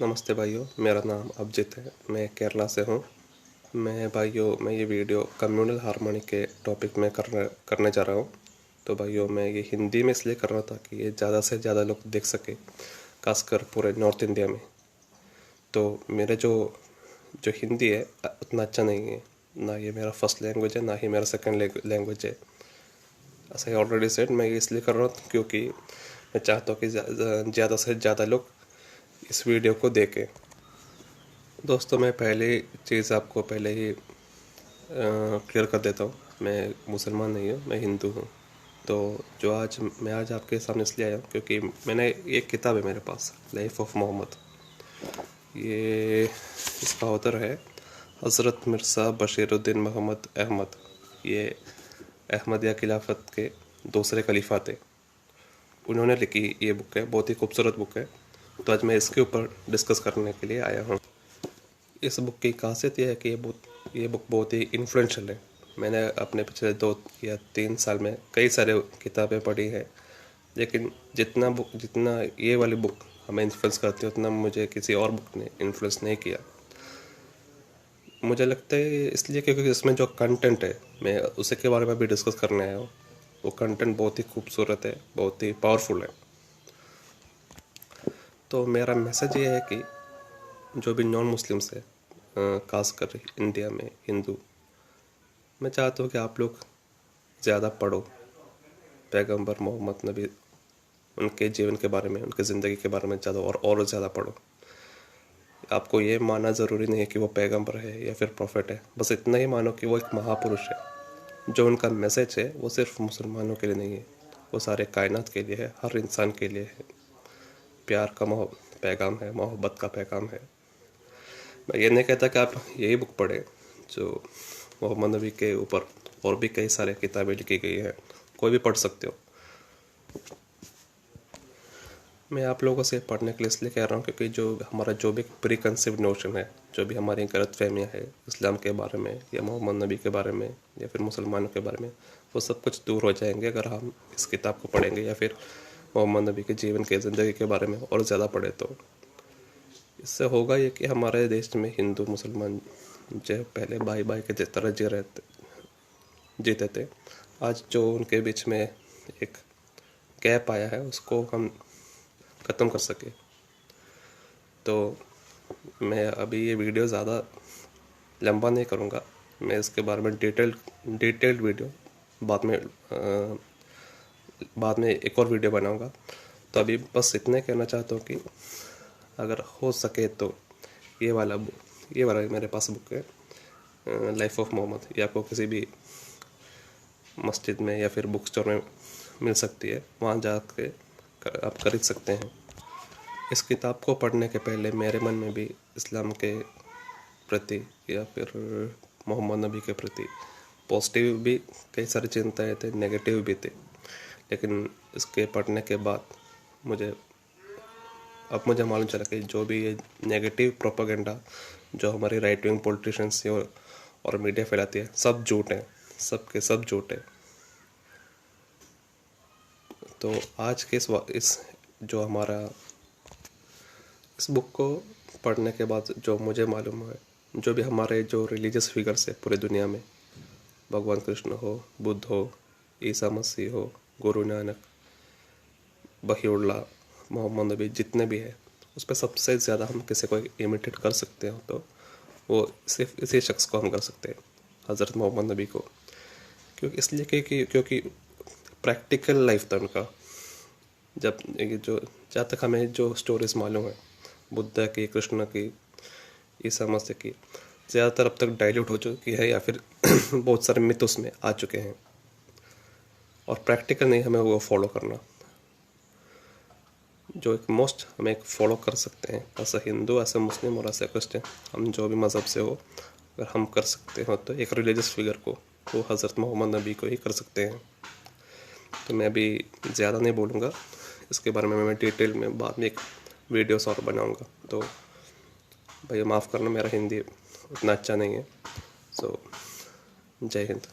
नमस्ते भाइयों, मेरा नाम अभिजीत है। मैं केरला से हूँ। मैं ये वीडियो कम्युनल हार्मनी के टॉपिक में करने जा रहा हूँ। तो भाइयों, मैं ये हिंदी में इसलिए कर रहा था कि ये ज़्यादा से ज़्यादा लोग देख सके, खासकर पूरे नॉर्थ इंडिया में। तो मेरे जो जो हिंदी है उतना अच्छा नहीं है, ना ये मेरा फर्स्ट लैंग्वेज है, ना ही मेरा सेकंड लैंग्वेज है। ऐसा ही ऑलरेडी सेड, मैं ये इसलिए कर रहा हूँ क्योंकि मैं चाहता हूँ कि ज़्यादा से ज़्यादा लोग इस वीडियो को देखें। दोस्तों, मैं पहली चीज़ आपको पहले ही क्लियर कर देता हूँ। मैं मुसलमान नहीं हूँ, मैं हिंदू हूँ। तो मैं आज आपके सामने इसलिए आया हूँ क्योंकि मैंने एक किताब है मेरे पास, लाइफ ऑफ मोहम्मद। ये इसका ऑथर है हज़रत मिर्ज़ा बशीरुद्दीन मोहम्मद अहमद। ये अहमदिया खिलाफत के दूसरे खलीफा थे। उन्होंने लिखी ये बुक है, बहुत ही खूबसूरत बुक है। तो आज मैं इसके ऊपर डिस्कस करने के लिए आया हूँ। इस बुक की खासियत यह है कि ये बुक बहुत ही इन्फ्लुएंशियल है। मैंने अपने पिछले 2 या 3 साल में कई सारे किताबें पढ़ी है, लेकिन जितना ये वाली बुक हमें इन्फ्लुएंस करती है, उतना मुझे किसी और बुक ने इन्फ्लुएंस नहीं किया। मुझे लगता है इसलिए क्योंकि इसमें जो कंटेंट है, मैं उसी के बारे में भी डिस्कस करने आया हूँ। वो कंटेंट बहुत ही खूबसूरत है, बहुत ही पावरफुल है। तो मेरा मैसेज ये है कि जो भी नॉन मुस्लिम्स है, खासकर इंडिया में हिंदू, मैं चाहता हूँ कि आप लोग ज़्यादा पढ़ो पैगंबर मोहम्मद नबी, उनके जीवन के बारे में, उनकी ज़िंदगी के बारे में ज़्यादा और ज़्यादा पढ़ो। आपको ये मानना ज़रूरी नहीं है कि वो पैगंबर है या फिर प्रॉफिट है। बस इतना ही मानो कि वो एक महापुरुष है। जो उनका मैसेज है वो सिर्फ मुसलमानों के लिए नहीं है, वो सारे कायनात के लिए है, हर इंसान के लिए है। प्यार का पैगाम है, मोहब्बत का पैगाम है। मैं ये नहीं कहता कि आप यही बुक पढ़ें जो मोहम्मद नबी के ऊपर और भी कई सारे किताबें लिखी गई हैं, कोई भी पढ़ सकते हो। मैं आप लोगों से पढ़ने के लिए इसलिए कह रहा हूँ क्योंकि जो भी प्री कंसीव्ड नोशन है, जो भी हमारी गलत फहमियाँ है इस्लाम के बारे में या मोहम्मद नबी के बारे में या फिर मुसलमानों के बारे में, वो सब कुछ दूर हो जाएंगे अगर हम इस किताब को पढ़ेंगे या फिर मोहम्मद नबी के जीवन के ज़िंदगी के बारे में और ज़्यादा पढ़े। तो इससे होगा ये कि हमारे देश में हिंदू मुसलमान जो पहले भाई भाई के तरह जीते थे, आज जो उनके बीच में एक गैप आया है उसको हम ख़त्म कर सके। तो मैं अभी ये वीडियो ज़्यादा लंबा नहीं करूँगा। मैं इसके बारे में डिटेल्ड वीडियो बाद में एक और वीडियो बनाऊँगा। तो अभी बस इतने कहना चाहता हूँ कि अगर हो सके तो ये वाला मेरे पास बुक है, लाइफ ऑफ मोहम्मद। ये आपको किसी भी मस्जिद में या फिर बुक स्टोर में मिल सकती है, वहाँ जाके आप खरीद सकते हैं। इस किताब को पढ़ने के पहले मेरे मन में भी इस्लाम के प्रति या फिर मोहम्मद नबी के प्रति पॉजिटिव भी कई सारी चिंताएँ थे, नेगेटिव भी थे। लेकिन इसके पढ़ने के बाद मुझे मालूम चला कि जो भी ये नेगेटिव प्रोपेगेंडा जो हमारी राइट विंग पॉलिटिशियंस और मीडिया फैलाती है, सब झूठ है, सब झूठ है। तो आज के इस बुक को पढ़ने के बाद जो मुझे मालूम है, जो भी हमारे जो रिलीजियस फिगर्स है पूरे दुनिया में, भगवान कृष्ण हो, बुद्ध हो, ईसा मसीह हो, गुरु नानक, बहीउल्लाह, मोहम्मद नबी, जितने भी है, उस पर सबसे ज़्यादा हम किसी को इमिटेट कर सकते हो तो वो सिर्फ इसी शख्स को हम कर सकते हैं, हज़रत मोहम्मद नबी को। क्योंकि प्रैक्टिकल लाइफ था उनका। जहाँ तक हमें जो स्टोरीज मालूम है बुद्ध की, कृष्ण की, ईसा मसीह की, ज़्यादातर अब तक डाइल्यूट हो चुकी है या फिर बहुत सारे मिथ उसमें आ चुके हैं और प्रैक्टिकल नहीं हमें वो फॉलो करना। जो हमें एक फॉलो कर सकते हैं ऐसा हिंदू, ऐसा मुस्लिम और ऐसा क्रिश्चियन, हम जो भी मज़हब से हो, अगर हम कर सकते हो तो एक रिलीजियस फिगर को, वो हज़रत मोहम्मद नबी को ही कर सकते हैं। तो मैं अभी ज़्यादा नहीं बोलूँगा इसके बारे में, मैं डिटेल में बाद में एक वीडियोस और बनाऊँगा। तो भैया माफ़ करना, मेरा हिंदी उतना अच्छा नहीं है। जय हिंद।